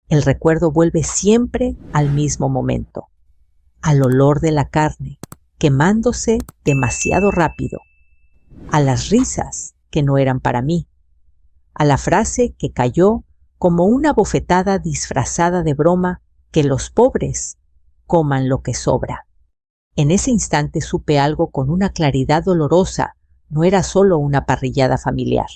El recuerdo vuelve siempre al mismo momento, al olor de la carne, quemándose demasiado rápido, a las risas que no eran para mí, a la frase que cayó como una bofetada disfrazada de broma, que los pobres coman lo que sobra. En ese instante supe algo con una claridad dolorosa. No era solo una parrillada familiar.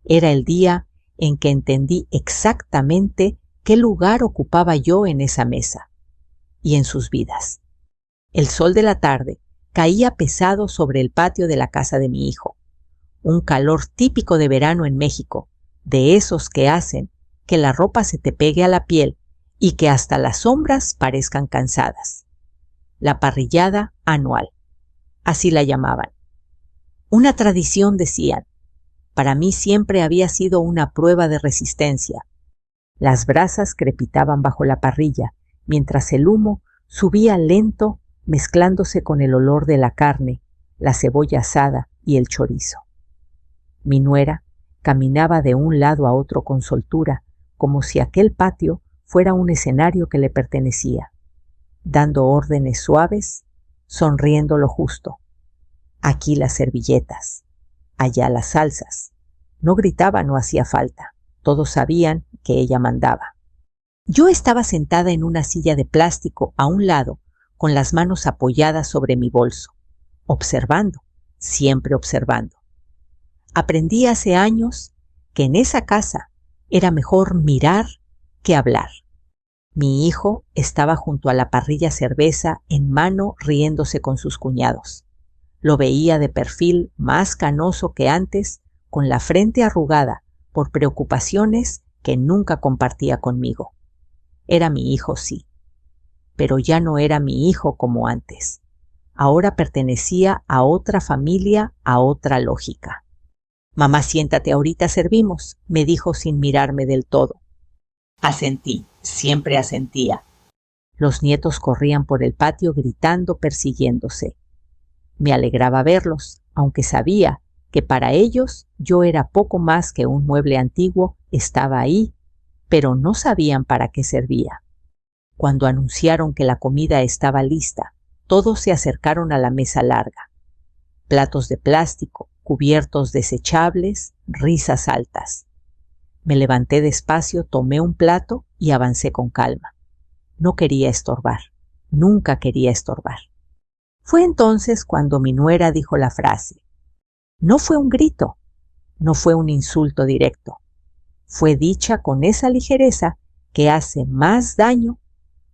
Era el día en que entendí exactamente qué lugar ocupaba yo en esa mesa y en sus vidas. El sol de la tarde caía pesado sobre el patio de la casa de mi hijo. Un calor típico de verano en México, de esos que hacen que la ropa se te pegue a la piel y que hasta las sombras parezcan cansadas. La parrillada anual, así la llamaban. Una tradición, decían. Para mí siempre había sido una prueba de resistencia. Las brasas crepitaban bajo la parrilla, mientras el humo subía lento, mezclándose con el olor de la carne, la cebolla asada y el chorizo. Mi nuera caminaba de un lado a otro con soltura, como si aquel patio fuera un escenario que le pertenecía, dando órdenes suaves, sonriendo lo justo. Aquí las servilletas, allá las salsas. No gritaba, no hacía falta. Todos sabían que ella mandaba. Yo estaba sentada en una silla de plástico a un lado, con las manos apoyadas sobre mi bolso, observando, siempre observando. Aprendí hace años que en esa casa era mejor mirar que hablar. Mi hijo estaba junto a la parrilla, cerveza en mano, riéndose con sus cuñados. Lo veía de perfil, más canoso que antes, con la frente arrugada por preocupaciones que nunca compartía conmigo. Era mi hijo, sí, pero ya no era mi hijo como antes. Ahora pertenecía a otra familia, a otra lógica. «Mamá, siéntate, ahorita servimos», me dijo sin mirarme del todo. Asentí, siempre asentía. Los nietos corrían por el patio gritando, persiguiéndose. Me alegraba verlos, aunque sabía que para ellos yo era poco más que un mueble antiguo. Estaba ahí, pero no sabían para qué servía. Cuando anunciaron que la comida estaba lista, todos se acercaron a la mesa larga. Platos de plástico, cubiertos desechables, risas altas. Me levanté despacio, tomé un plato y avancé con calma. No quería estorbar, nunca quería estorbar. Fue entonces cuando mi nuera dijo la frase. No fue un grito, no fue un insulto directo. Fue dicha con esa ligereza que hace más daño,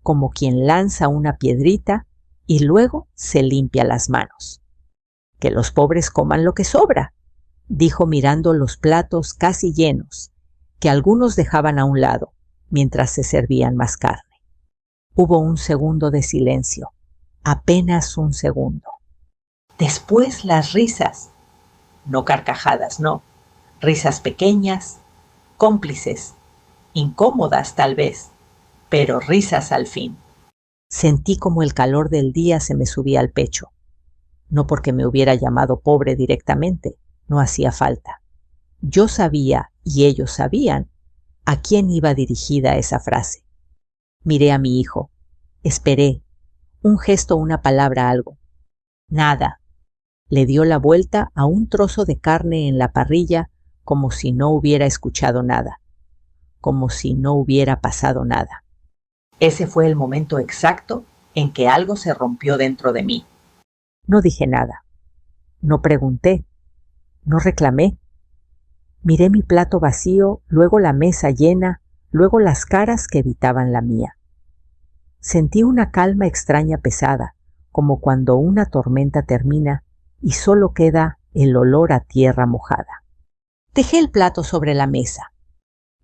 como quien lanza una piedrita y luego se limpia las manos. Que los pobres coman lo que sobra, dijo mirando los platos casi llenos, que algunos dejaban a un lado, mientras se servían más carne. Hubo un segundo de silencio, apenas un segundo. Después las risas, no carcajadas, no, risas pequeñas, cómplices, incómodas tal vez, pero risas al fin. Sentí como el calor del día se me subía al pecho. No porque me hubiera llamado pobre directamente, no hacía falta. Yo sabía, y ellos sabían, a quién iba dirigida esa frase. Miré a mi hijo, esperé, un gesto, una palabra, algo. Nada. Le dio la vuelta a un trozo de carne en la parrilla como si no hubiera escuchado nada, como si no hubiera pasado nada. Ese fue el momento exacto en que algo se rompió dentro de mí. No dije nada, no pregunté, no reclamé. Miré mi plato vacío, luego la mesa llena, luego las caras que evitaban la mía. Sentí una calma extraña, pesada, como cuando una tormenta termina y solo queda el olor a tierra mojada. Dejé el plato sobre la mesa.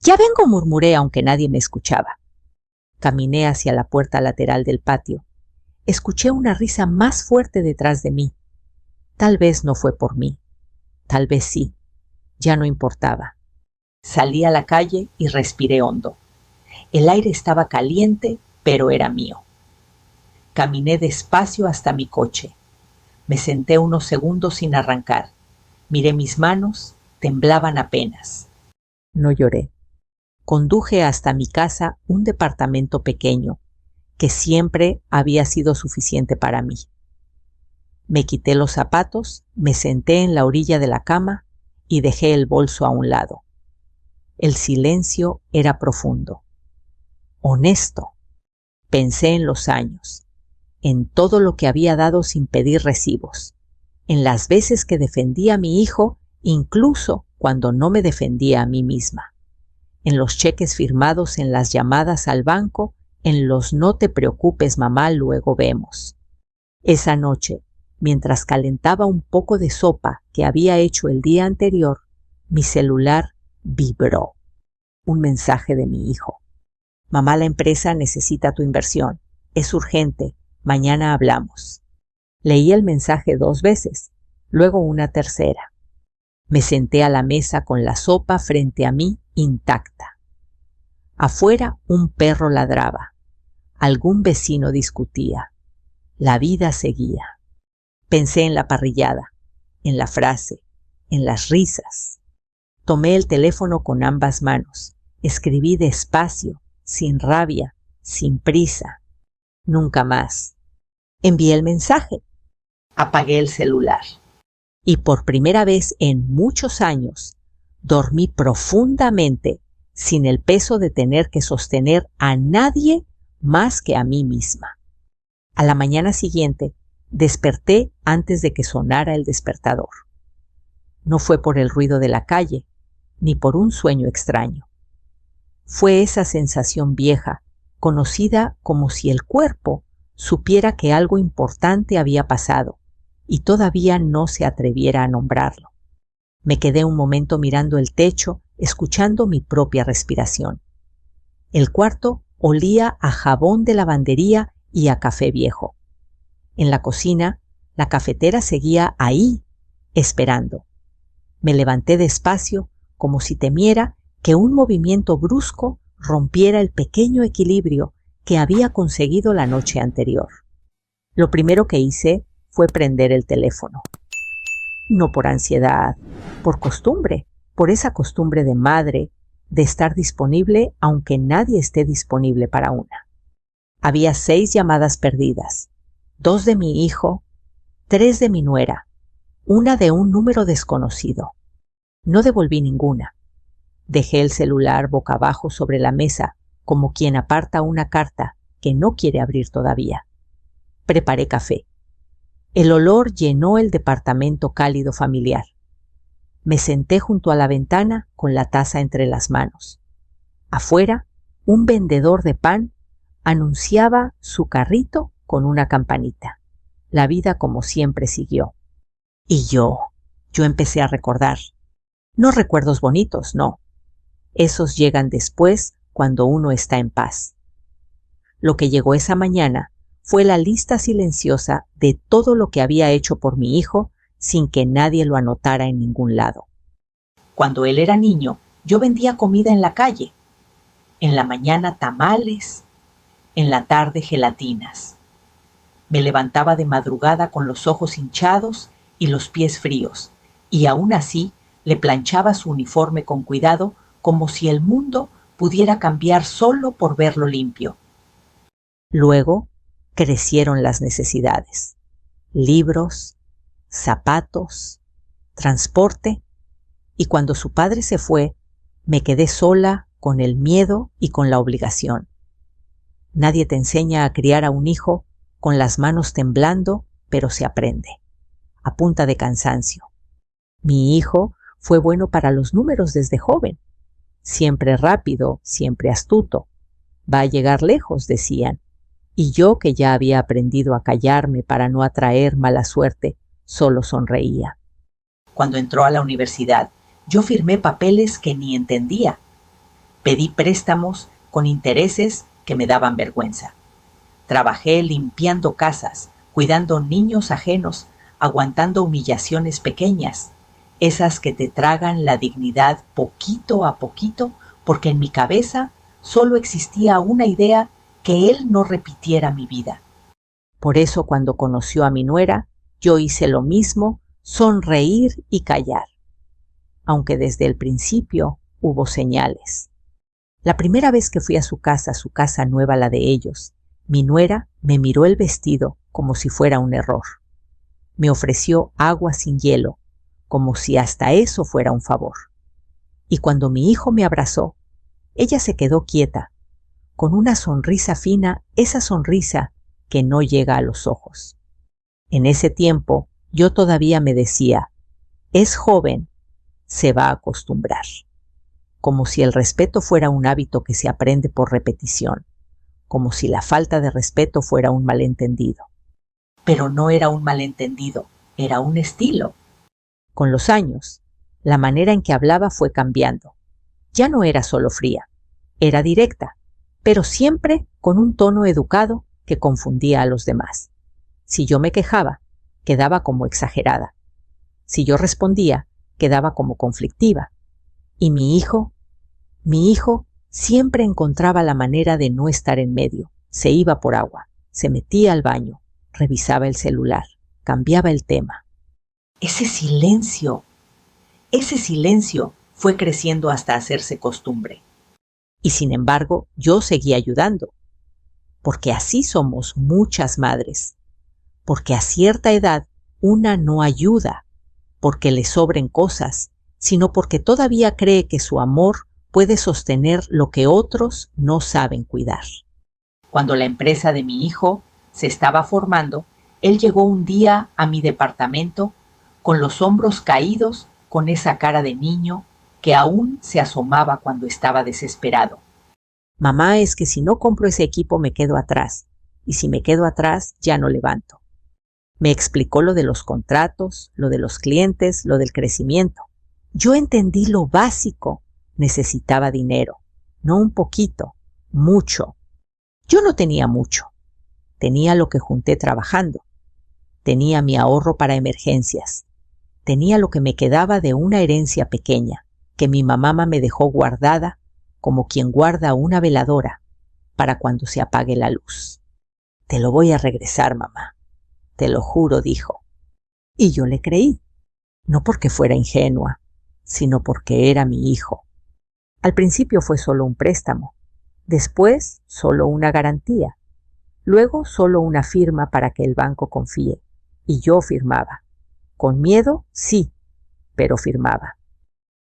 «Ya vengo», murmuré, aunque nadie me escuchaba. Caminé hacia la puerta lateral del patio. Escuché una risa más fuerte detrás de mí. Tal vez no fue por mí. Tal vez sí. Ya no importaba. Salí a la calle y respiré hondo. El aire estaba caliente, pero era mío. Caminé despacio hasta mi coche. Me senté unos segundos sin arrancar. Miré mis manos, temblaban apenas. No lloré. Conduje hasta mi casa un departamento pequeño, que siempre había sido suficiente para mí. Me quité los zapatos, me senté en la orilla de la cama y dejé el bolso a un lado. El silencio era profundo. Honesto. Pensé en los años, en todo lo que había dado sin pedir recibos, en las veces que defendí a mi hijo, incluso cuando no me defendía a mí misma, en los cheques firmados, en las llamadas al banco, en los no te preocupes mamá, luego vemos. Esa noche, mientras calentaba un poco de sopa que había hecho el día anterior, mi celular vibró. Un mensaje de mi hijo. Mamá, la empresa necesita tu inversión. Es urgente. Mañana hablamos. Leí el mensaje 2 veces, luego una tercera. Me senté a la mesa con la sopa frente a mí intacta. Afuera un perro ladraba. Algún vecino discutía. La vida seguía. Pensé en la parrillada, en la frase, en las risas. Tomé el teléfono con ambas manos. Escribí despacio, sin rabia, sin prisa. Nunca más. Envié el mensaje. Apagué el celular. Y por primera vez en muchos años, dormí profundamente sin el peso de tener que sostener a nadie más que a mí misma. A la mañana siguiente, desperté antes de que sonara el despertador. No fue por el ruido de la calle, ni por un sueño extraño. Fue esa sensación vieja, conocida como si el cuerpo supiera que algo importante había pasado y todavía no se atreviera a nombrarlo. Me quedé un momento mirando el techo, escuchando mi propia respiración. El cuarto olía a jabón de lavandería y a café viejo. En la cocina, la cafetera seguía ahí, esperando. Me levanté despacio, como si temiera que un movimiento brusco rompiera el pequeño equilibrio que había conseguido la noche anterior. Lo primero que hice fue prender el teléfono. No por ansiedad, por costumbre, por esa costumbre de madre de estar disponible aunque nadie esté disponible para una. Había 6 llamadas perdidas, 2 de mi hijo, 3 de mi nuera, una de un número desconocido. No devolví ninguna. Dejé el celular boca abajo sobre la mesa, como quien aparta una carta que no quiere abrir todavía. Preparé café. El olor llenó el departamento cálido familiar. Me senté junto a la ventana con la taza entre las manos. Afuera, un vendedor de pan anunciaba su carrito con una campanita. La vida como siempre siguió. Y yo empecé a recordar. No recuerdos bonitos, no. Esos llegan después cuando uno está en paz. Lo que llegó esa mañana fue la lista silenciosa de todo lo que había hecho por mi hijo sin que nadie lo anotara en ningún lado. Cuando él era niño, yo vendía comida en la calle. En la mañana tamales, en la tarde gelatinas. Me levantaba de madrugada con los ojos hinchados y los pies fríos, y aún así le planchaba su uniforme con cuidado como si el mundo pudiera cambiar solo por verlo limpio. Luego crecieron las necesidades. Libros, zapatos, transporte, y cuando su padre se fue, me quedé sola con el miedo y con la obligación. Nadie te enseña a criar a un hijo con las manos temblando, pero se aprende, a punta de cansancio. Mi hijo fue bueno para los números desde joven. Siempre rápido, siempre astuto. Va a llegar lejos, decían. Y yo, que ya había aprendido a callarme para no atraer mala suerte, solo sonreía. Cuando entró a la universidad, yo firmé papeles que ni entendía. Pedí préstamos con intereses que me daban vergüenza. Trabajé limpiando casas, cuidando niños ajenos, aguantando humillaciones pequeñas, esas que te tragan la dignidad poquito a poquito, porque en mi cabeza solo existía una idea: que él no repitiera mi vida. Por eso cuando conoció a mi nuera, yo hice lo mismo, sonreír y callar, aunque desde el principio hubo señales. La primera vez que fui a su casa nueva, la de ellos, mi nuera me miró el vestido como si fuera un error. Me ofreció agua sin hielo, como si hasta eso fuera un favor. Y cuando mi hijo me abrazó, ella se quedó quieta, con una sonrisa fina, esa sonrisa que no llega a los ojos. En ese tiempo yo todavía me decía, es joven, se va a acostumbrar. Como si el respeto fuera un hábito que se aprende por repetición, como si la falta de respeto fuera un malentendido. Pero no era un malentendido, era un estilo. Con los años, la manera en que hablaba fue cambiando. Ya no era solo fría, era directa, pero siempre con un tono educado que confundía a los demás. Si yo me quejaba, quedaba como exagerada. Si yo respondía, quedaba como conflictiva. Y mi hijo siempre encontraba la manera de no estar en medio. Se iba por agua, se metía al baño, revisaba el celular, cambiaba el tema. Ese silencio fue creciendo hasta hacerse costumbre. Y sin embargo, yo seguía ayudando. Porque así somos muchas madres. Porque a cierta edad una no ayuda porque le sobren cosas, sino porque todavía cree que su amor puede sostener lo que otros no saben cuidar. Cuando la empresa de mi hijo se estaba formando, él llegó un día a mi departamento con los hombros caídos, con esa cara de niño que aún se asomaba cuando estaba desesperado. Mamá, es que si no compro ese equipo me quedo atrás, y si me quedo atrás ya no levanto. Me explicó lo de los contratos, lo de los clientes, lo del crecimiento. Yo entendí lo básico. Necesitaba dinero, no un poquito, mucho. Yo no tenía mucho. Tenía lo que junté trabajando. Tenía mi ahorro para emergencias. Tenía lo que me quedaba de una herencia pequeña que mi mamá me dejó guardada como quien guarda una veladora para cuando se apague la luz. Te lo voy a regresar, mamá. Te lo juro, dijo. Y yo le creí, no porque fuera ingenua, sino porque era mi hijo. Al principio fue solo un préstamo, después solo una garantía, luego solo una firma para que el banco confíe, y yo firmaba. Con miedo, sí, pero firmaba.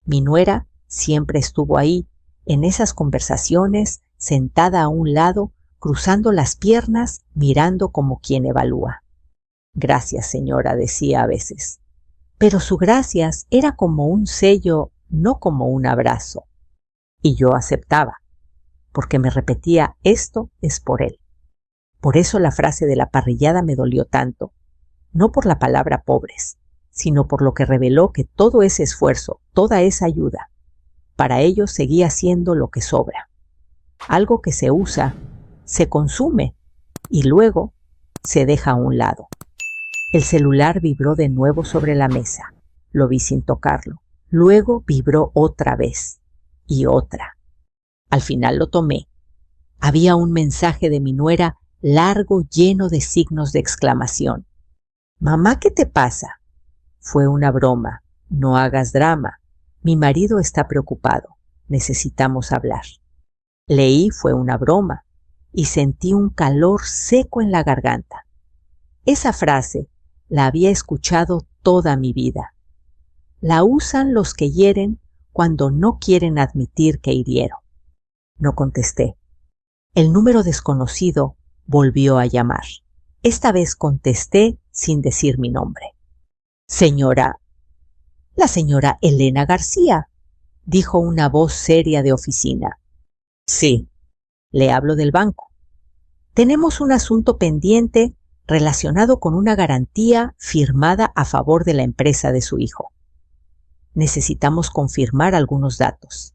Mi nuera siempre estuvo ahí, en esas conversaciones, sentada a un lado, cruzando las piernas, mirando como quien evalúa. Gracias, señora, decía a veces. Pero su gracias era como un sello, no como un abrazo. Y yo aceptaba, porque me repetía, esto es por él. Por eso la frase de la parrillada me dolió tanto, no por la palabra pobres, sino por lo que reveló que todo ese esfuerzo, toda esa ayuda, para ellos seguía siendo lo que sobra. Algo que se usa, se consume y luego se deja a un lado. El celular vibró de nuevo sobre la mesa. Lo vi sin tocarlo. Luego vibró otra vez y otra. Al final lo tomé. Había un mensaje de mi nuera largo, lleno de signos de exclamación. «Mamá, ¿qué te pasa?» «Fue una broma. No hagas drama. Mi marido está preocupado. Necesitamos hablar». Leí «fue una broma» y sentí un calor seco en la garganta. Esa frase la había escuchado toda mi vida. La usan los que hieren cuando no quieren admitir que hirieron. No contesté. El número desconocido volvió a llamar. Esta vez contesté sin decir mi nombre. «Señora, la señora Elena García», dijo una voz seria de oficina. «Sí, le hablo del banco. Tenemos un asunto pendiente relacionado con una garantía firmada a favor de la empresa de su hijo. Necesitamos confirmar algunos datos».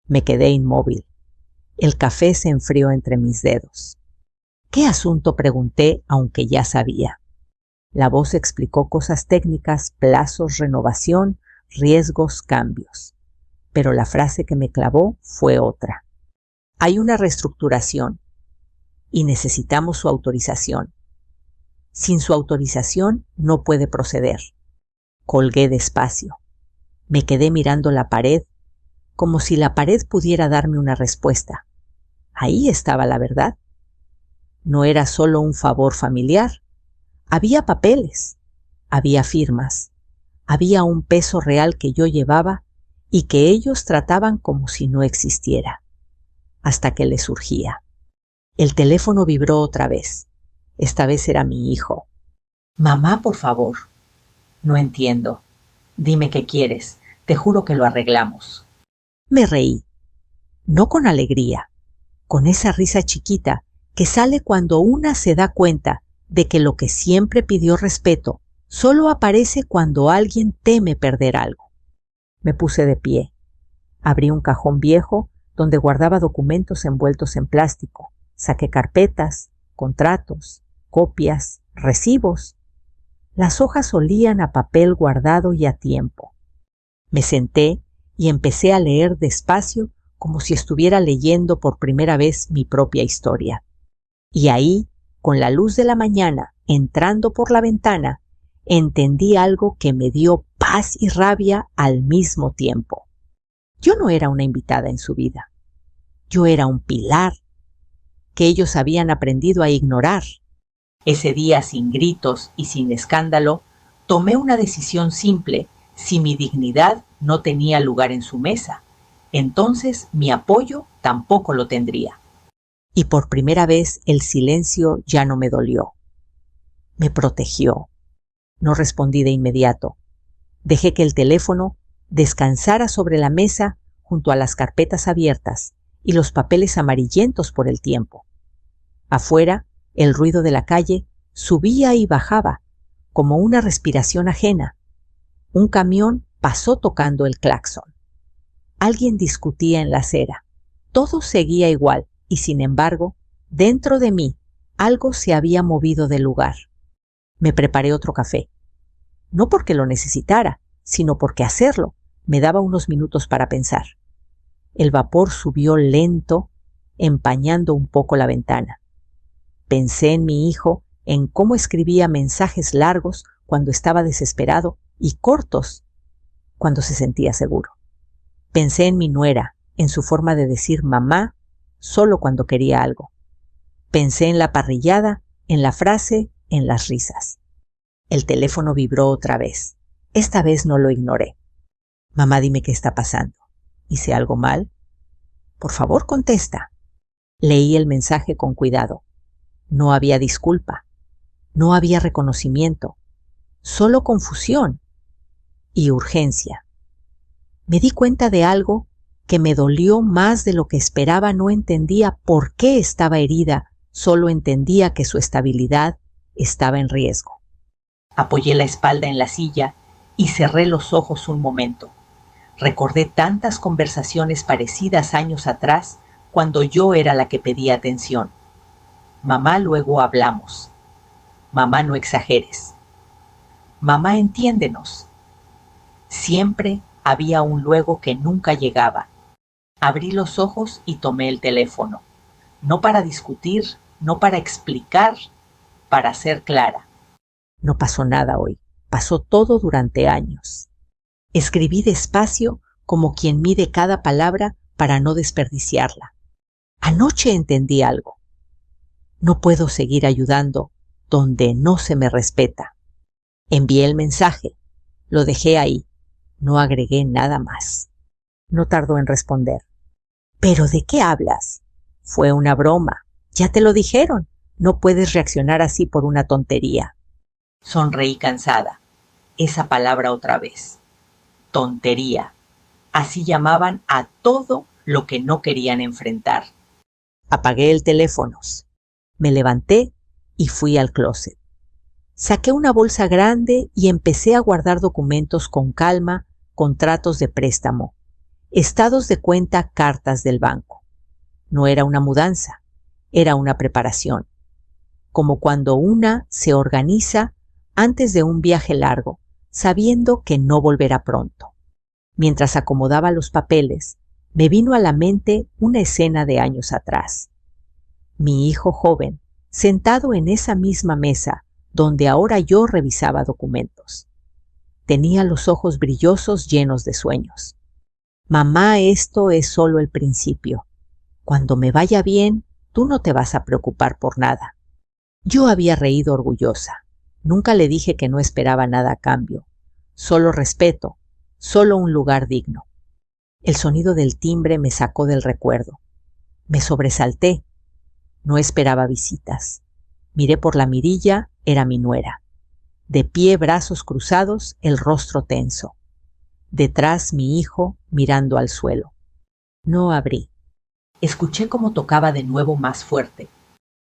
Me quedé inmóvil. El café se enfrió entre mis dedos. «¿Qué asunto?», pregunté, aunque ya sabía. La voz explicó cosas técnicas, plazos, renovación, riesgos, cambios. Pero la frase que me clavó fue otra. «Hay una reestructuración y necesitamos su autorización. Sin su autorización no puede proceder». Colgué despacio. Me quedé mirando la pared como si la pared pudiera darme una respuesta. Ahí estaba la verdad. No era solo un favor familiar. Había papeles, había firmas, había un peso real que yo llevaba y que ellos trataban como si no existiera, hasta que le surgía. El teléfono vibró otra vez. Esta vez era mi hijo. Mamá, por favor. No entiendo. Dime qué quieres. Te juro que lo arreglamos. Me reí. No con alegría, con esa risa chiquita que sale cuando una se da cuenta de que lo que siempre pidió respeto solo aparece cuando alguien teme perder algo. Me puse de pie. Abrí un cajón viejo donde guardaba documentos envueltos en plástico. Saqué carpetas, contratos, copias, recibos. Las hojas olían a papel guardado y a tiempo. Me senté y empecé a leer despacio como si estuviera leyendo por primera vez mi propia historia. Y ahí, con la luz de la mañana entrando por la ventana, entendí algo que me dio paz y rabia al mismo tiempo. Yo no era una invitada en su vida. Yo era un pilar que ellos habían aprendido a ignorar. Ese día, sin gritos y sin escándalo, tomé una decisión simple. Si mi dignidad no tenía lugar en su mesa, entonces mi apoyo tampoco lo tendría. Y por primera vez el silencio ya no me dolió. Me protegió. No respondí de inmediato. Dejé que el teléfono descansara sobre la mesa junto a las carpetas abiertas y los papeles amarillentos por el tiempo. Afuera, el ruido de la calle subía y bajaba, como una respiración ajena. Un camión pasó tocando el claxon. Alguien discutía en la acera. Todo seguía igual y, sin embargo, dentro de mí algo se había movido del lugar. Me preparé otro café. No porque lo necesitara, sino porque hacerlo me daba unos minutos para pensar. El vapor subió lento, empañando un poco la ventana. Pensé en mi hijo, en cómo escribía mensajes largos cuando estaba desesperado y cortos cuando se sentía seguro. Pensé en mi nuera, en su forma de decir mamá solo cuando quería algo. Pensé en la parrillada, en la frase, en las risas. El teléfono vibró otra vez. Esta vez no lo ignoré. Mamá, dime qué está pasando. ¿Hice algo mal? Por favor, contesta. Leí el mensaje con cuidado. No había disculpa. No había reconocimiento. Solo confusión y urgencia. Me di cuenta de algo que me dolió más de lo que esperaba. No entendía por qué estaba herida, solo entendía que su estabilidad estaba en riesgo. Apoyé la espalda en la silla y cerré los ojos un momento. Recordé tantas conversaciones parecidas años atrás cuando yo era la que pedía atención. Mamá, luego hablamos. Mamá, no exageres. Mamá, entiéndenos. Siempre había un luego que nunca llegaba. Abrí los ojos y tomé el teléfono. No para discutir, no para explicar, para ser clara. No pasó nada hoy. Pasó todo durante años. Escribí despacio como quien mide cada palabra para no desperdiciarla. Anoche entendí algo. No puedo seguir ayudando donde no se me respeta. Envié el mensaje. Lo dejé ahí. No agregué nada más. No tardó en responder. ¿Pero de qué hablas? Fue una broma. Ya te lo dijeron. No puedes reaccionar así por una tontería. Sonreí cansada. Esa palabra otra vez. Tontería. Así llamaban a todo lo que no querían enfrentar. Apagué el teléfono. Me levanté y fui al closet. Saqué una bolsa grande y empecé a guardar documentos con calma, contratos de préstamo, estados de cuenta, cartas del banco. No era una mudanza, era una preparación. Como cuando una se organiza antes de un viaje largo, sabiendo que no volverá pronto. Mientras acomodaba los papeles, me vino a la mente una escena de años atrás. Mi hijo joven, sentado en esa misma mesa donde ahora yo revisaba documentos. Tenía los ojos brillosos llenos de sueños. Mamá, esto es solo el principio. Cuando me vaya bien, tú no te vas a preocupar por nada. Yo había reído orgullosa. Nunca le dije que no esperaba nada a cambio. Solo respeto, solo un lugar digno. El sonido del timbre me sacó del recuerdo. Me sobresalté. No esperaba visitas. Miré por la mirilla, era mi nuera. De pie, brazos cruzados, el rostro tenso. Detrás mi hijo mirando al suelo. No abrí. Escuché cómo tocaba de nuevo más fuerte.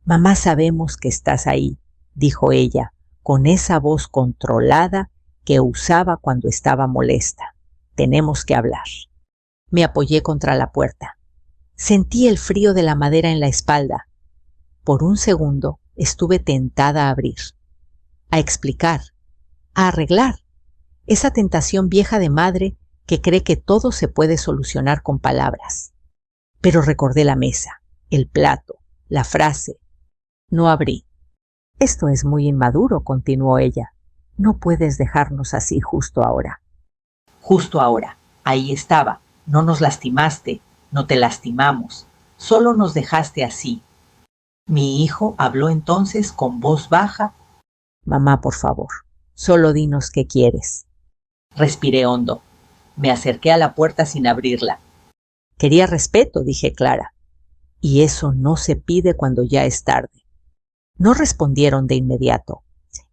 Mamá, sabemos que estás ahí, dijo ella, con esa voz controlada que usaba cuando estaba molesta. Tenemos que hablar. Me apoyé contra la puerta. Sentí el frío de la madera en la espalda. Por un segundo estuve tentada a abrir, a explicar, a arreglar. Esa tentación vieja de madre que cree que todo se puede solucionar con palabras. Pero recordé la mesa, el plato, la frase. No abrí. Esto es muy inmaduro, continuó ella. No puedes dejarnos así justo ahora. Justo ahora. Ahí estaba. No nos lastimaste, no te lastimamos. Solo nos dejaste así. Mi hijo habló entonces con voz baja. Mamá, por favor, solo dinos qué quieres. Respiré hondo. Me acerqué a la puerta sin abrirla. Quería respeto, dije clara. Y eso no se pide cuando ya es tarde. No respondieron de inmediato.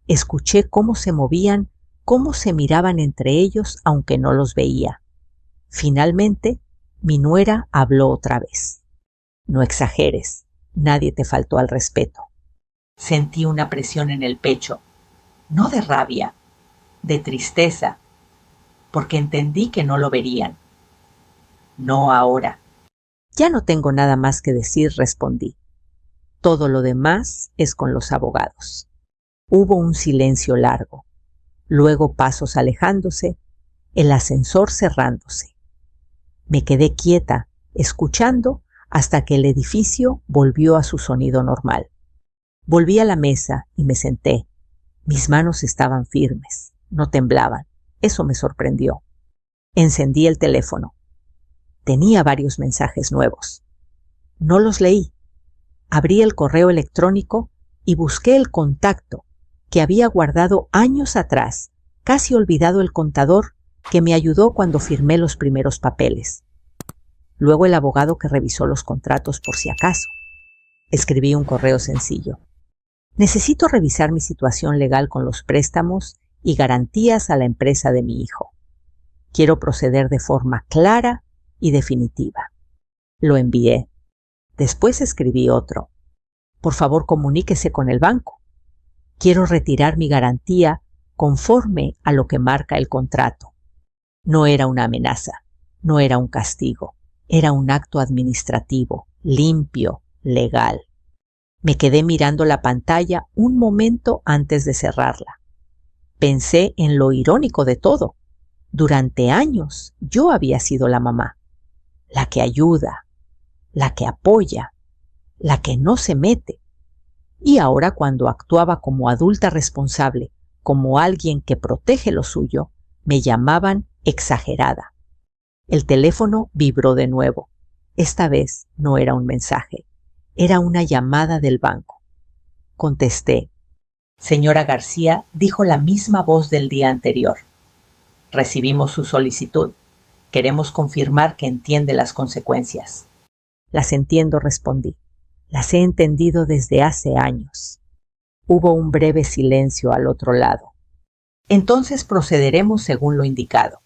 Escuché cómo se movían, cómo se miraban entre ellos, aunque no los veía. Finalmente, mi nuera habló otra vez. No exageres, nadie te faltó al respeto. Sentí una presión en el pecho, no de rabia, de tristeza, porque entendí que no lo verían. No ahora. Ya no tengo nada más que decir, respondí. Todo lo demás es con los abogados. Hubo un silencio largo, luego pasos alejándose, el ascensor cerrándose. Me quedé quieta, escuchando hasta que el edificio volvió a su sonido normal. Volví a la mesa y me senté. Mis manos estaban firmes, no temblaban. Eso me sorprendió. Encendí el teléfono. Tenía varios mensajes nuevos. No los leí. Abrí el correo electrónico y busqué el contacto que había guardado años atrás, casi olvidado el contador que me ayudó cuando firmé los primeros papeles. Luego el abogado que revisó los contratos por si acaso. Escribí un correo sencillo. Necesito revisar mi situación legal con los préstamos y garantías a la empresa de mi hijo. Quiero proceder de forma clara y definitiva. Lo envié. Después escribí otro. Por favor, comuníquese con el banco. Quiero retirar mi garantía conforme a lo que marca el contrato. No era una amenaza, no era un castigo, era un acto administrativo, limpio, legal. Me quedé mirando la pantalla un momento antes de cerrarla. Pensé en lo irónico de todo. Durante años yo había sido la mamá, la que ayuda, la que apoya, la que no se mete. Y ahora, cuando actuaba como adulta responsable, como alguien que protege lo suyo, me llamaban exagerada. El teléfono vibró de nuevo. Esta vez no era un mensaje, era una llamada del banco. Contesté. Señora García, dijo la misma voz del día anterior. Recibimos su solicitud. Queremos confirmar que entiende las consecuencias. Las entiendo, respondí. Las he entendido desde hace años. Hubo un breve silencio al otro lado. Entonces procederemos según lo indicado.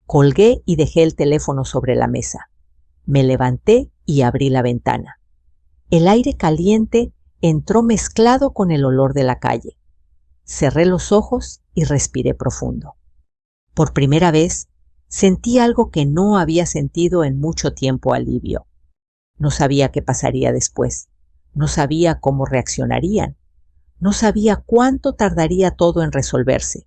Colgué y dejé el teléfono sobre la mesa. Me levanté y abrí la ventana. El aire caliente entró mezclado con el olor de la calle. Cerré los ojos y respiré profundo. Por primera vez sentí algo que no había sentido en mucho tiempo: alivio. No sabía qué pasaría después, no sabía cómo reaccionarían, no sabía cuánto tardaría todo en resolverse,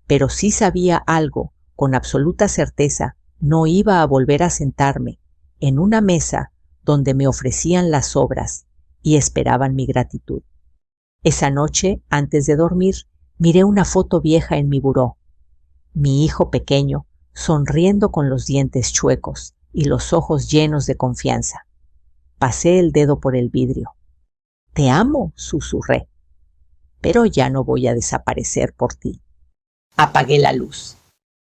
pero sí sabía algo con absoluta certeza: no iba a volver a sentarme en una mesa donde me ofrecían las sobras y esperaban mi gratitud. Esa noche, antes de dormir, miré una foto vieja en mi buró. Mi hijo pequeño, sonriendo con los dientes chuecos y los ojos llenos de confianza. Pasé el dedo por el vidrio. «Te amo», susurré, «pero ya no voy a desaparecer por ti». Apagué la luz.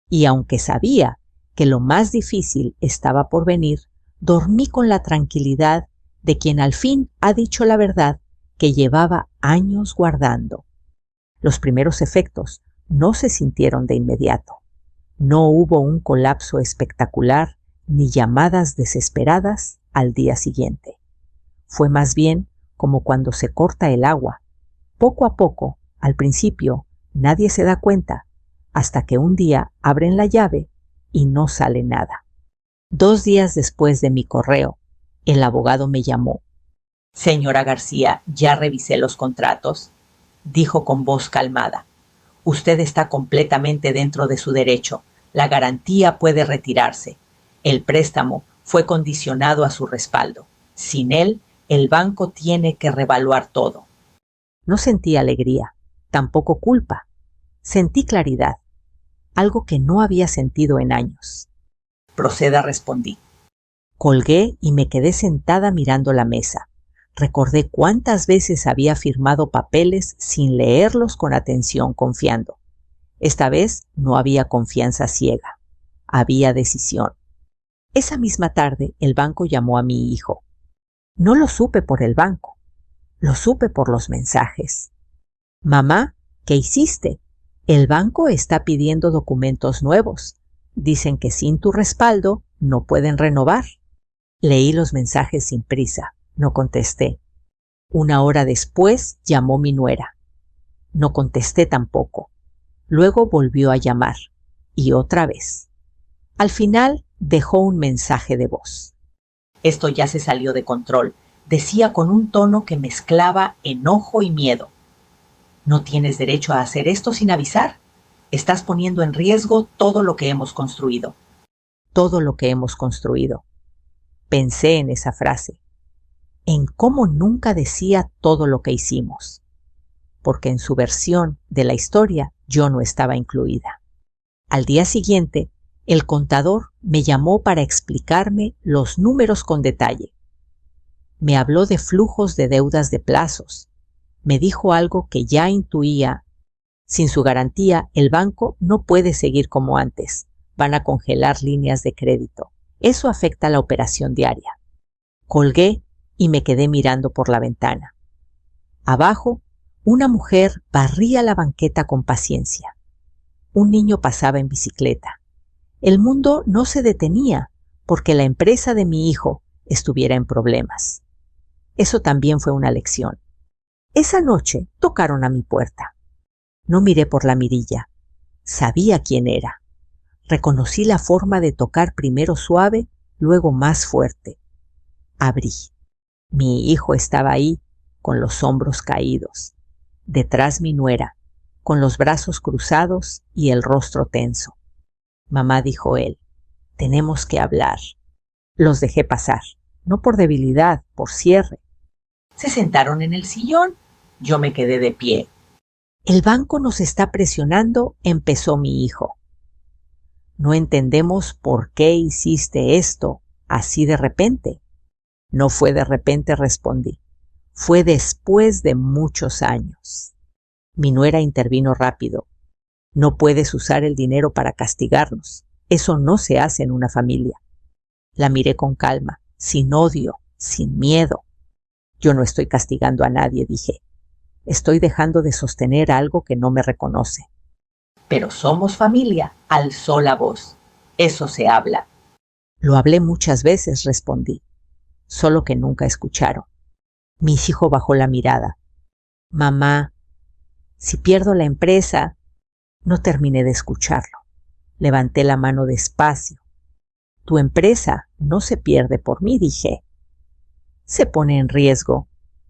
Y aunque sabía que lo más difícil estaba por venir, dormí con la tranquilidad de quien al fin ha dicho la verdad que llevaba años guardando. Los primeros efectos no se sintieron de inmediato. No hubo un colapso espectacular ni llamadas desesperadas al día siguiente. Fue más bien como cuando se corta el agua. Poco a poco, al principio, nadie se da cuenta, hasta que un día abren la llave y no sale nada. 2 días después de mi correo, el abogado me llamó. «Señora García, ya revisé los contratos», dijo con voz calmada. «Usted está completamente dentro de su derecho. La garantía puede retirarse. El préstamo fue condicionado a su respaldo. Sin él, el banco tiene que revaluar todo». No sentí alegría, tampoco culpa. Sentí claridad, algo que no había sentido en años. «Proceda», respondí. Colgué y me quedé sentada mirando la mesa. Recordé cuántas veces había firmado papeles sin leerlos con atención, confiando. Esta vez no había confianza ciega, había decisión. Esa misma tarde el banco llamó a mi hijo. No lo supe por el banco, lo supe por los mensajes. «Mamá, ¿qué hiciste? El banco está pidiendo documentos nuevos. Dicen que sin tu respaldo no pueden renovar». Leí los mensajes sin prisa, no contesté. 1 hora después llamó mi nuera. No contesté tampoco. Luego volvió a llamar, y otra vez. Al final dejó un mensaje de voz. «Esto ya se salió de control», decía con un tono que mezclaba enojo y miedo. «No tienes derecho a hacer esto sin avisar. Estás poniendo en riesgo todo lo que hemos construido». Todo lo que hemos construido. Pensé en esa frase, en cómo nunca decía todo lo que hicimos, porque en su versión de la historia yo no estaba incluida. Al día siguiente, el contador me llamó para explicarme los números con detalle. Me habló de flujos de deudas de plazos. Me dijo algo que ya intuía. Sin su garantía, el banco no puede seguir como antes. Van a congelar líneas de crédito. Eso afecta la operación diaria. Colgué y me quedé mirando por la ventana. Abajo, una mujer barría la banqueta con paciencia. Un niño pasaba en bicicleta. El mundo no se detenía porque la empresa de mi hijo estuviera en problemas. Eso también fue una lección. Esa noche tocaron a mi puerta. No miré por la mirilla. Sabía quién era. Reconocí la forma de tocar primero suave, luego más fuerte. Abrí. Mi hijo estaba ahí, con los hombros caídos. Detrás mi nuera, con los brazos cruzados y el rostro tenso. «Mamá», dijo él, «tenemos que hablar». Los dejé pasar, no por debilidad, por cierre. Se sentaron en el sillón. Yo me quedé de pie. «El banco nos está presionando», empezó mi hijo. «No entendemos por qué hiciste esto así de repente». «No fue de repente», respondí. «Fue después de muchos años». Mi nuera intervino rápido. «No puedes usar el dinero para castigarnos. Eso no se hace en una familia». La miré con calma, sin odio, sin miedo. «Yo no estoy castigando a nadie», dije. «Estoy dejando de sostener algo que no me reconoce». «Pero somos familia», alzó la voz. «Eso se habla». «Lo hablé muchas veces», respondí. Solo que nunca escucharon. Mi hijo bajó la mirada. «Mamá, si pierdo la empresa». No terminé de escucharlo. Levanté la mano despacio. «Tu empresa no se pierde por mí», dije. «Se pone en riesgo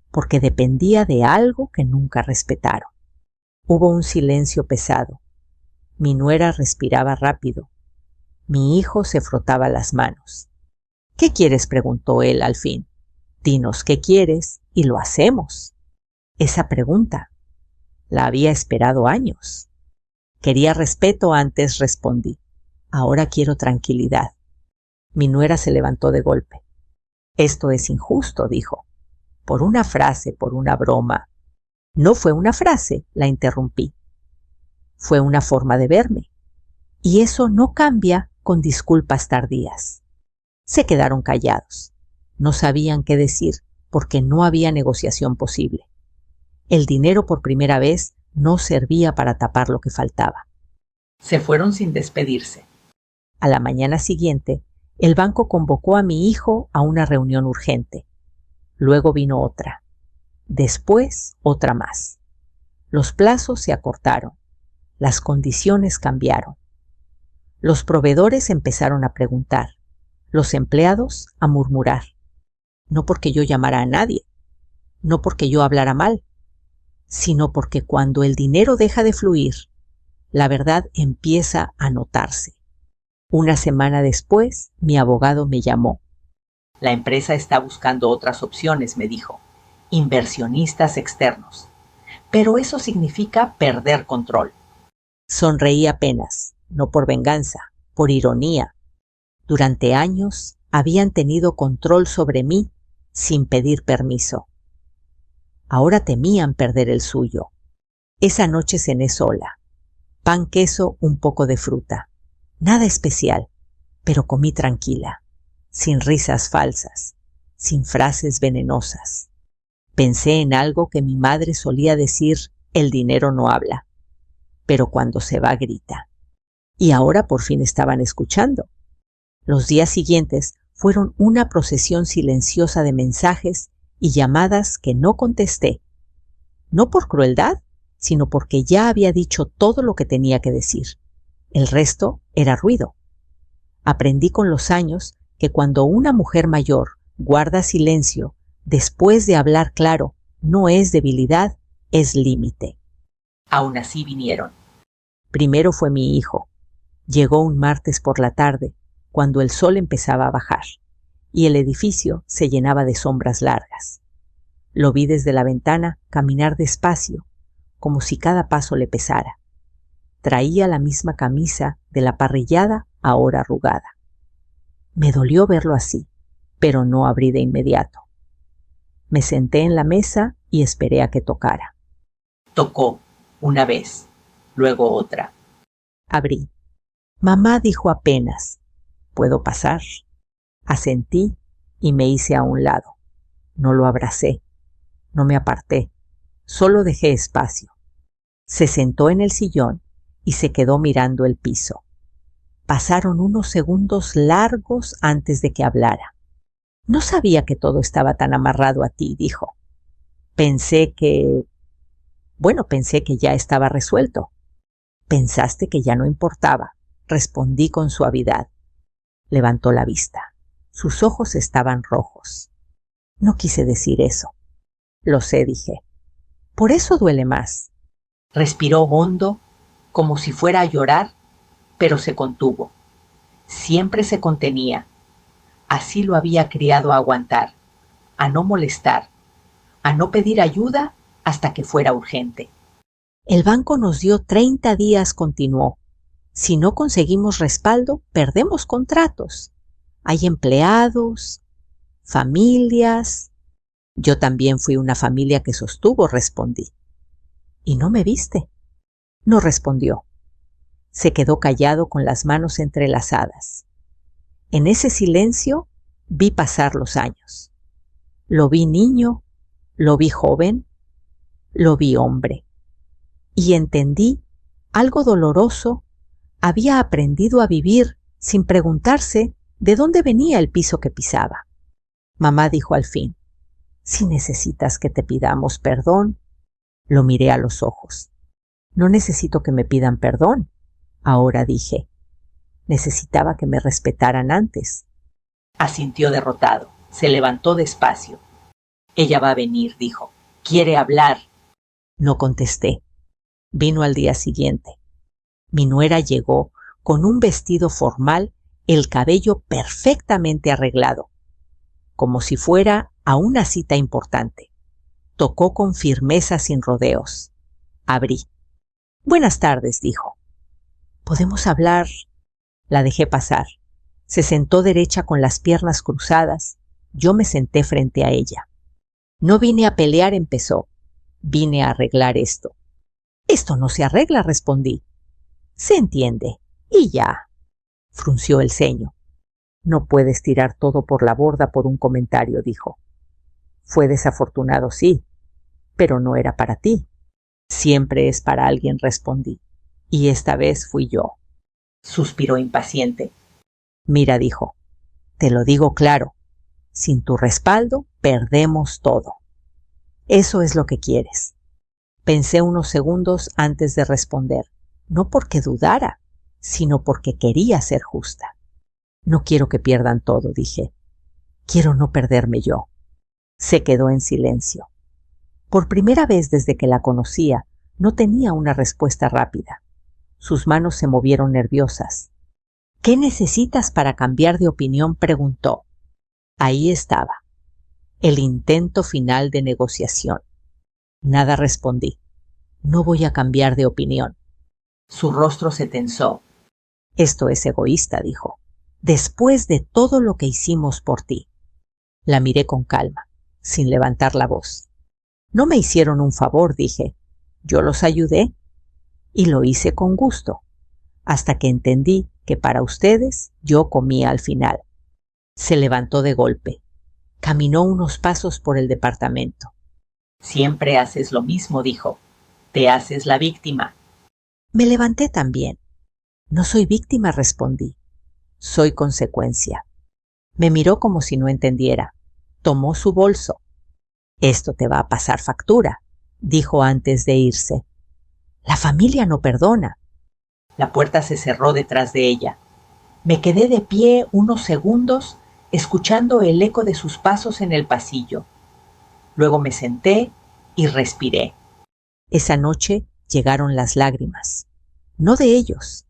porque dependía de algo que nunca respetaron». Hubo un silencio pesado. Mi nuera respiraba rápido. Mi hijo se frotaba las manos. «¿Qué quieres?», preguntó él al fin. «Dinos qué quieres y lo hacemos». Esa pregunta la había esperado años. «Quería respeto antes», respondí. Ahora quiero tranquilidad. Mi nuera se levantó de golpe. Esto es injusto, dijo. Por una frase, por una broma. No fue una frase, la interrumpí. Fue una forma de verme. Y eso no cambia con disculpas tardías. Se quedaron callados. No sabían qué decir porque no había negociación posible. El dinero por primera vez no servía para tapar lo que faltaba. Se fueron sin despedirse. A la mañana siguiente, el banco convocó a mi hijo a una reunión urgente. Luego vino otra. Después, otra más. Los plazos se acortaron. Las condiciones cambiaron. Los proveedores empezaron a preguntar. Los empleados a murmurar. No porque yo llamara a nadie. No porque yo hablara mal. Sino porque cuando el dinero deja de fluir, la verdad empieza a notarse. Una semana después, mi abogado me llamó. La empresa está buscando otras opciones, me dijo. Inversionistas externos. Pero eso significa perder control. Sonreí apenas, no por venganza, por ironía. Durante años habían tenido control sobre mí sin pedir permiso. Ahora temían perder el suyo. Esa noche cené sola. Pan, queso, un poco de fruta. Nada especial, pero comí tranquila, sin risas falsas, sin frases venenosas. Pensé en algo que mi madre solía decir: el dinero no habla, pero cuando se va grita. Y ahora por fin estaban escuchando. Los días siguientes fueron una procesión silenciosa de mensajes y llamadas que no contesté. No por crueldad, sino porque ya había dicho todo lo que tenía que decir. El resto era ruido. Aprendí con los años que cuando una mujer mayor guarda silencio después de hablar claro, no es debilidad, es límite. Aún así vinieron. Primero fue mi hijo. Llegó un martes por la tarde, cuando el sol empezaba a bajar, y el edificio se llenaba de sombras largas. Lo vi desde la ventana caminar despacio, como si cada paso le pesara. Traía la misma camisa de la parrillada, ahora arrugada. Me dolió verlo así, pero no abrí de inmediato. Me senté en la mesa y esperé a que tocara. Tocó, una vez, luego otra. Abrí. Mamá dijo apenas: ¿puedo pasar? Asentí y me hice a un lado. No lo abracé, no me aparté, solo dejé espacio. Se sentó en el sillón y se quedó mirando el piso. Pasaron unos segundos largos antes de que hablara. No sabía que todo estaba tan amarrado a ti, dijo. Pensé que ya estaba resuelto. Pensaste que ya no importaba, respondí con suavidad. Levantó la vista. Sus ojos estaban rojos. No quise decir eso. Lo sé, dije. Por eso duele más. Respiró hondo, como si fuera a llorar, pero se contuvo. Siempre se contenía. Así lo había criado a aguantar, a no molestar, a no pedir ayuda hasta que fuera urgente. El banco nos dio 30 días, continuó. Si no conseguimos respaldo, perdemos contratos. Hay empleados, familias. Yo también fui una familia que sostuvo, respondí. ¿Y no me viste? No respondió. Se quedó callado con las manos entrelazadas. En ese silencio vi pasar los años. Lo vi niño, lo vi joven, lo vi hombre. Y entendí algo doloroso. Había aprendido a vivir sin preguntarse de dónde venía el piso que pisaba. Mamá dijo al fin: si necesitas que te pidamos perdón. Lo miré a los ojos. No necesito que me pidan perdón. Ahora dije. Necesitaba que me respetaran antes. Asintió derrotado. Se levantó despacio. Ella va a venir, dijo. Quiere hablar. No contesté. Vino al día siguiente. Mi nuera llegó con un vestido formal, el cabello perfectamente arreglado, como si fuera a una cita importante. Tocó con firmeza, sin rodeos. Abrí. Buenas tardes, dijo. ¿Podemos hablar? La dejé pasar. Se sentó derecha con las piernas cruzadas. Yo me senté frente a ella. No vine a pelear, empezó. Vine a arreglar esto. Esto no se arregla, respondí. Se entiende. Y ya. Frunció el ceño. No puedes tirar todo por la borda por un comentario, dijo. Fue desafortunado, sí, pero no era para ti. Siempre es para alguien, respondí. Y esta vez fui yo. Suspiró impaciente. Mira, dijo, te lo digo claro. Sin tu respaldo, perdemos todo. Eso es lo que quieres. Pensé unos segundos antes de responder, no porque dudara, sino porque quería ser justa. No quiero que pierdan todo, dije. Quiero no perderme yo. Se quedó en silencio. Por primera vez desde que la conocía, no tenía una respuesta rápida. Sus manos se movieron nerviosas. ¿Qué necesitas para cambiar de opinión?, preguntó. Ahí estaba, el intento final de negociación. Nada respondí. No voy a cambiar de opinión. Su rostro se tensó. Esto es egoísta, dijo. Después de todo lo que hicimos por ti. La miré con calma, sin levantar la voz. No me hicieron un favor, dije. Yo los ayudé y lo hice con gusto, hasta que entendí que para ustedes yo comía al final. Se levantó de golpe. Caminó unos pasos por el departamento. Siempre haces lo mismo, dijo. Te haces la víctima. Me levanté también. No soy víctima, respondí. Soy consecuencia. Me miró como si no entendiera. Tomó su bolso. Esto te va a pasar factura, dijo antes de irse. La familia no perdona. La puerta se cerró detrás de ella. Me quedé de pie unos segundos escuchando el eco de sus pasos en el pasillo. Luego me senté y respiré. Esa noche llegaron las lágrimas. No de ellos,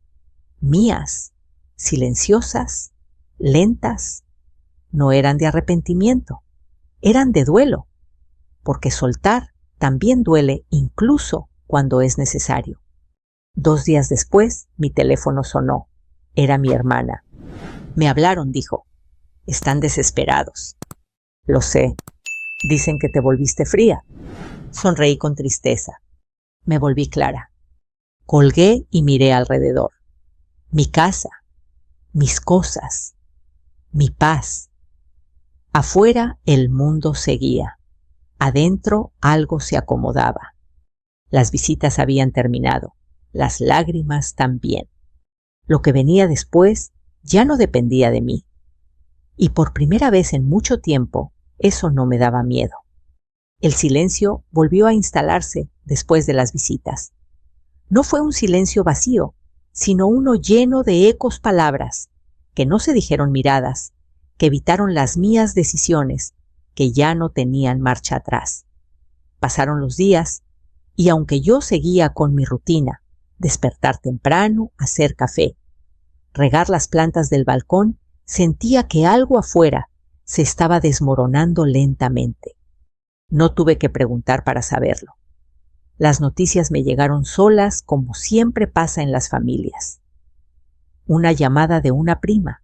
mías, silenciosas, lentas. No eran de arrepentimiento, eran de duelo, porque soltar también duele incluso cuando es necesario. 2 días después, mi teléfono sonó. Era mi hermana. Me hablaron, dijo. Están desesperados. Lo sé. Dicen que te volviste fría. Sonreí con tristeza. Me volví clara. Colgué y miré alrededor. Mi casa, mis cosas, mi paz. Afuera el mundo seguía. Adentro algo se acomodaba. Las visitas habían terminado. Las lágrimas también. Lo que venía después ya no dependía de mí. Y por primera vez en mucho tiempo, eso no me daba miedo. El silencio volvió a instalarse después de las visitas. No fue un silencio vacío, sino uno lleno de ecos palabras, que no se dijeron miradas, que evitaron las mías decisiones, que ya no tenían marcha atrás. Pasaron los días, y aunque yo seguía con mi rutina, despertar temprano, hacer café, regar las plantas del balcón, sentía que algo afuera se estaba desmoronando lentamente. No tuve que preguntar para saberlo. Las noticias me llegaron solas, como siempre pasa en las familias. Una llamada de una prima,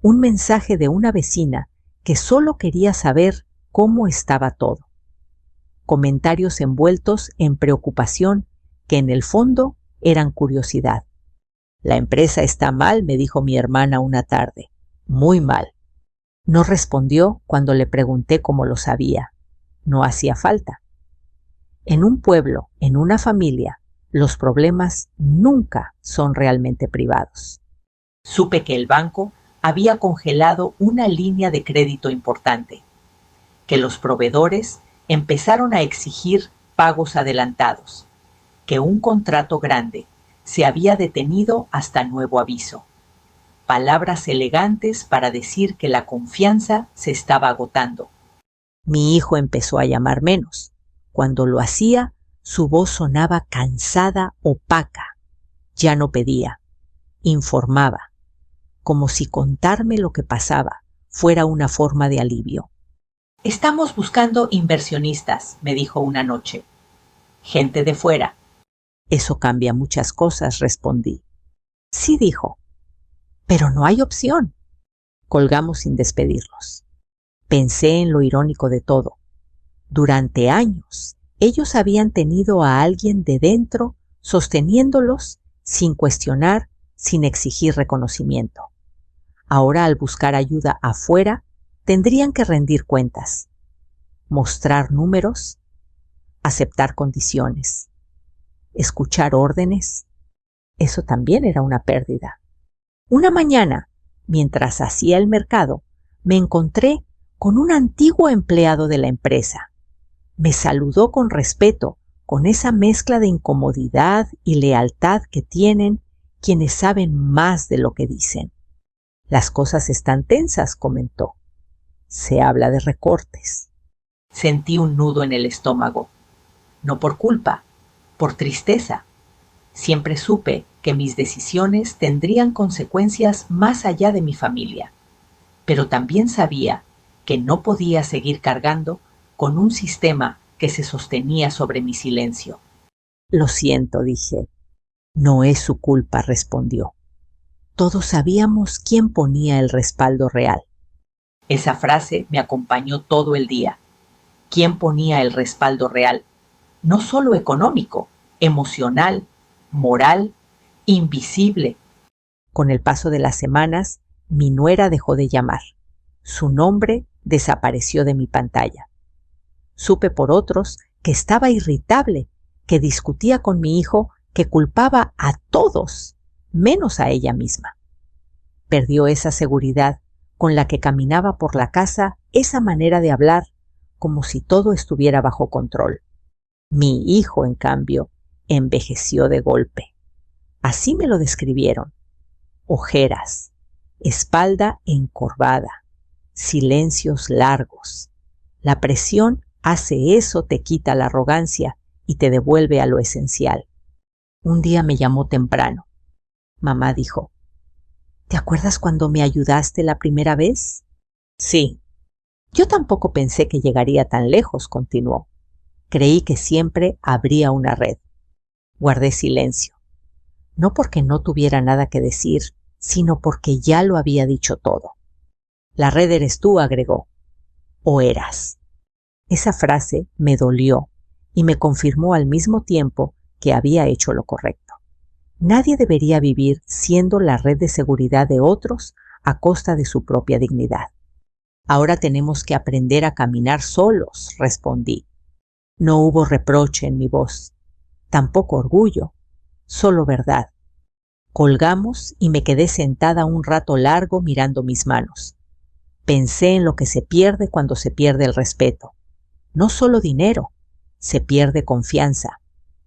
un mensaje de una vecina que solo quería saber cómo estaba todo. Comentarios envueltos en preocupación que en el fondo eran curiosidad. La empresa está mal, me dijo mi hermana una tarde. Muy mal. No respondió cuando le pregunté cómo lo sabía. No hacía falta. En un pueblo, en una familia, los problemas nunca son realmente privados. Supe que el banco había congelado una línea de crédito importante, que los proveedores empezaron a exigir pagos adelantados, que un contrato grande se había detenido hasta nuevo aviso. Palabras elegantes para decir que la confianza se estaba agotando. Mi hijo empezó a llamar menos. Cuando lo hacía, su voz sonaba cansada, opaca. Ya no pedía, informaba, como si contarme lo que pasaba fuera una forma de alivio. Estamos buscando inversionistas, me dijo una noche. Gente de fuera. Eso cambia muchas cosas, respondí. Sí, dijo. Pero no hay opción. Colgamos sin despedirnos. Pensé en lo irónico de todo. Durante años, ellos habían tenido a alguien de dentro sosteniéndolos sin cuestionar, sin exigir reconocimiento. Ahora, al buscar ayuda afuera, tendrían que rendir cuentas, mostrar números, aceptar condiciones, escuchar órdenes. Eso también era una pérdida. Una mañana, mientras hacía el mercado, me encontré con un antiguo empleado de la empresa. Me saludó con respeto, con esa mezcla de incomodidad y lealtad que tienen quienes saben más de lo que dicen. Las cosas están tensas, comentó. Se habla de recortes. Sentí un nudo en el estómago. No por culpa, por tristeza. Siempre supe que mis decisiones tendrían consecuencias más allá de mi familia, pero también sabía que no podía seguir cargando con un sistema que se sostenía sobre mi silencio. Lo siento, dije. No es su culpa, respondió. Todos sabíamos quién ponía el respaldo real. Esa frase me acompañó todo el día. ¿Quién ponía el respaldo real? No solo económico, emocional, moral, invisible. Con el paso de las semanas, mi nuera dejó de llamar. Su nombre desapareció de mi pantalla. Supe por otros que estaba irritable, que discutía con mi hijo, que culpaba a todos, menos a ella misma. Perdió esa seguridad con la que caminaba por la casa, esa manera de hablar, como si todo estuviera bajo control. Mi hijo, en cambio, envejeció de golpe. Así me lo describieron. Ojeras, espalda encorvada, silencios largos. La presión hace eso, te quita la arrogancia y te devuelve a lo esencial. Un día me llamó temprano. Mamá dijo, ¿te acuerdas cuando me ayudaste la primera vez? Sí. Yo tampoco pensé que llegaría tan lejos, continuó. Creí que siempre habría una red. Guardé silencio. No porque no tuviera nada que decir, sino porque ya lo había dicho todo. La red eres tú, agregó. O eras. Esa frase me dolió y me confirmó al mismo tiempo que había hecho lo correcto. Nadie debería vivir siendo la red de seguridad de otros a costa de su propia dignidad. Ahora tenemos que aprender a caminar solos, respondí. No hubo reproche en mi voz, tampoco orgullo, solo verdad. Colgamos y me quedé sentada un rato largo mirando mis manos. Pensé en lo que se pierde cuando se pierde el respeto. No solo dinero, se pierde confianza,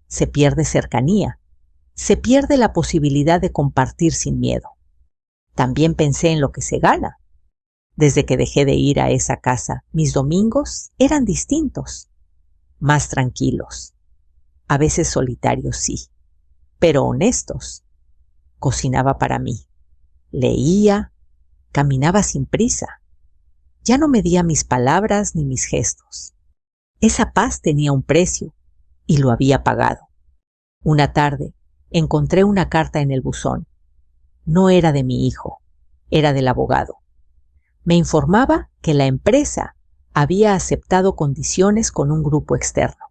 se pierde cercanía, se pierde la posibilidad de compartir sin miedo. También pensé en lo que se gana. Desde que dejé de ir a esa casa, mis domingos eran distintos, más tranquilos, a veces solitarios, sí, pero honestos. Cocinaba para mí, leía, caminaba sin prisa. Ya no medía mis palabras ni mis gestos. Esa paz tenía un precio y lo había pagado. Una tarde encontré una carta en el buzón. No era de mi hijo, era del abogado. Me informaba que la empresa había aceptado condiciones con un grupo externo.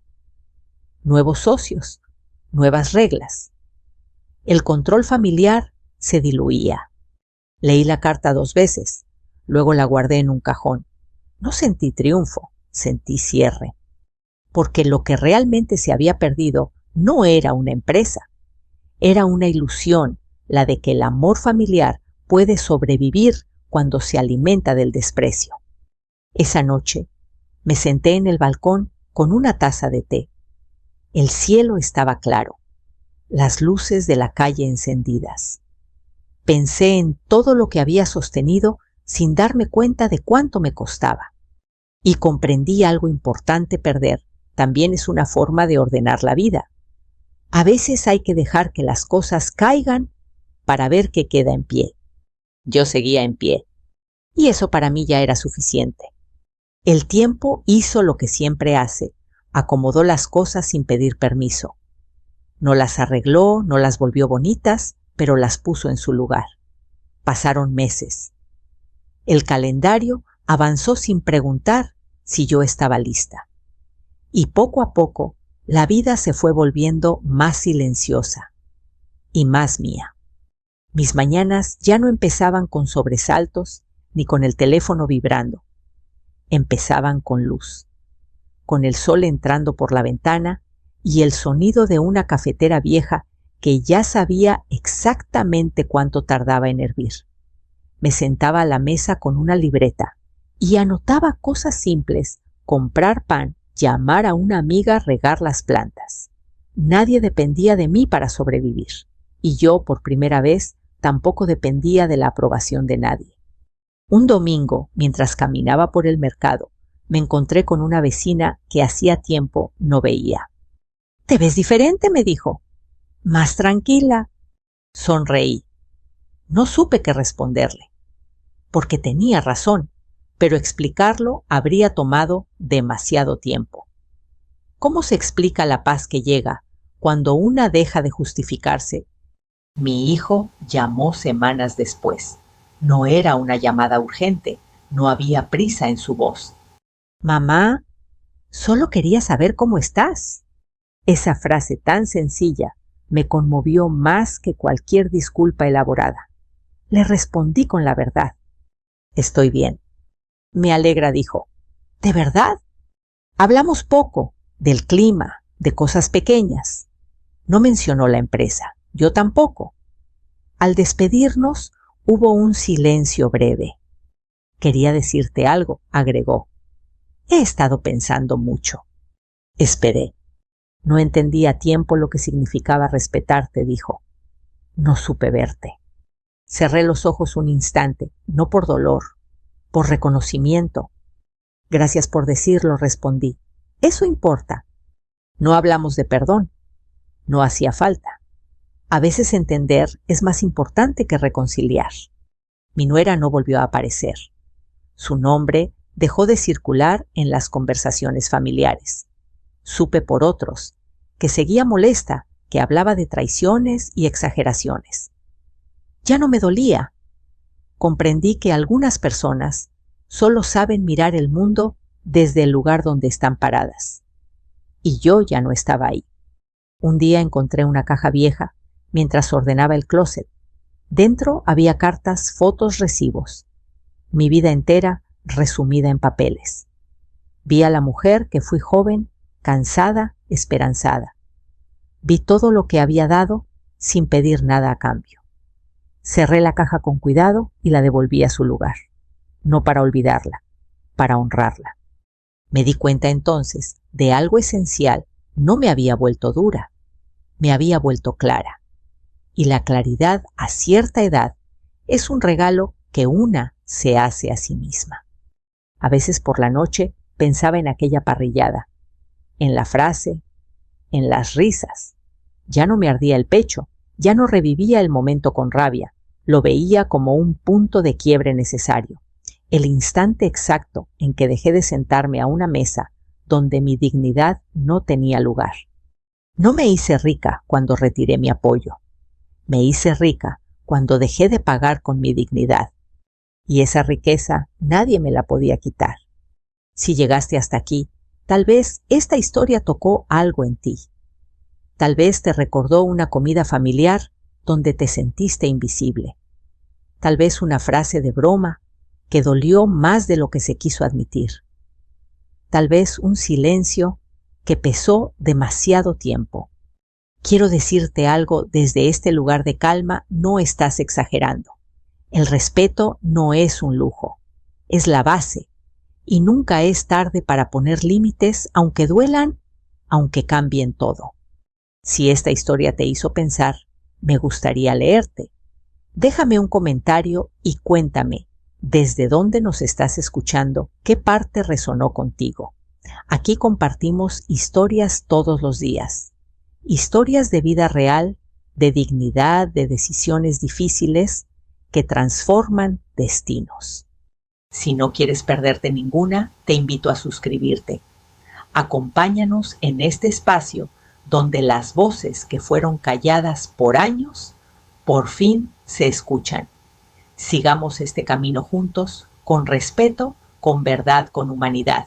Nuevos socios, nuevas reglas. El control familiar se diluía. Leí la carta 2 veces, luego la guardé en un cajón. No sentí triunfo, sentí cierre. Porque lo que realmente se había perdido no era una empresa. Era una ilusión, la de que el amor familiar puede sobrevivir cuando se alimenta del desprecio. Esa noche me senté en el balcón con una taza de té. El cielo estaba claro, las luces de la calle encendidas. Pensé en todo lo que había sostenido sin darme cuenta de cuánto me costaba. Y comprendí algo importante: perder también es una forma de ordenar la vida. A veces hay que dejar que las cosas caigan para ver qué queda en pie. Yo seguía en pie, y eso para mí ya era suficiente. El tiempo hizo lo que siempre hace, acomodó las cosas sin pedir permiso. No las arregló, no las volvió bonitas, pero las puso en su lugar. Pasaron meses. El calendario avanzó sin preguntar si yo estaba lista. Y poco a poco la vida se fue volviendo más silenciosa y más mía. Mis mañanas ya no empezaban con sobresaltos ni con el teléfono vibrando. Empezaban con luz, con el sol entrando por la ventana y el sonido de una cafetera vieja que ya sabía exactamente cuánto tardaba en hervir. Me sentaba a la mesa con una libreta y anotaba cosas simples: comprar pan, llamar a una amiga, regar las plantas. Nadie dependía de mí para sobrevivir, y yo, por primera vez, tampoco dependía de la aprobación de nadie. Un domingo, mientras caminaba por el mercado, me encontré con una vecina que hacía tiempo no veía. «¿Te ves diferente?», me dijo. «Más tranquila». Sonreí. No supe qué responderle, porque tenía razón, pero explicarlo habría tomado demasiado tiempo. ¿Cómo se explica la paz que llega cuando una deja de justificarse? Mi hijo llamó semanas después. No era una llamada urgente, no había prisa en su voz. «Mamá, solo quería saber cómo estás». Esa frase tan sencilla me conmovió más que cualquier disculpa elaborada. Le respondí con la verdad. «Estoy bien». «Me alegra», dijo. «¿De verdad?». Hablamos poco, del clima, de cosas pequeñas. No mencionó la empresa, yo tampoco. Al despedirnos, hubo un silencio breve. «Quería decirte algo», agregó. «He estado pensando mucho». Esperé. «No entendí a tiempo lo que significaba respetarte», dijo. «No supe verte». Cerré los ojos un instante, no por dolor, por reconocimiento. «Gracias por decirlo», respondí. «Eso importa». No hablamos de perdón. No hacía falta. A veces entender es más importante que reconciliar. Mi nuera no volvió a aparecer. Su nombre dejó de circular en las conversaciones familiares. Supe por otros que seguía molesta, que hablaba de traiciones y exageraciones. Ya no me dolía. Comprendí que algunas personas solo saben mirar el mundo desde el lugar donde están paradas. Y yo ya no estaba ahí. Un día encontré una caja vieja mientras ordenaba el closet. Dentro había cartas, fotos, recibos. Mi vida entera resumida en papeles. Vi a la mujer que fui joven, cansada, esperanzada. Vi todo lo que había dado sin pedir nada a cambio. Cerré la caja con cuidado y la devolví a su lugar. No para olvidarla, para honrarla. Me di cuenta entonces de algo esencial. No me había vuelto dura, me había vuelto clara. Y la claridad a cierta edad es un regalo que una se hace a sí misma. A veces por la noche pensaba en aquella parrillada, en la frase, en las risas. Ya no me ardía el pecho, ya no revivía el momento con rabia, lo veía como un punto de quiebre necesario, el instante exacto en que dejé de sentarme a una mesa donde mi dignidad no tenía lugar. No me hice rica cuando retiré mi apoyo. Me hice rica cuando dejé de pagar con mi dignidad. Y esa riqueza nadie me la podía quitar. Si llegaste hasta aquí, tal vez esta historia tocó algo en ti. Tal vez te recordó una comida familiar donde te sentiste invisible. Tal vez una frase de broma que dolió más de lo que se quiso admitir. Tal vez un silencio que pesó demasiado tiempo. Quiero decirte algo desde este lugar de calma: no estás exagerando. El respeto no es un lujo, es la base, y nunca es tarde para poner límites, aunque duelan, aunque cambien todo. Si esta historia te hizo pensar, me gustaría leerte. Déjame un comentario y cuéntame desde dónde nos estás escuchando, qué parte resonó contigo. Aquí compartimos historias todos los días. Historias de vida real, de dignidad, de decisiones difíciles que transforman destinos. Si no quieres perderte ninguna, te invito a suscribirte. Acompáñanos en este espacio donde las voces que fueron calladas por años, por fin se escuchan. Sigamos este camino juntos, con respeto, con verdad, con humanidad.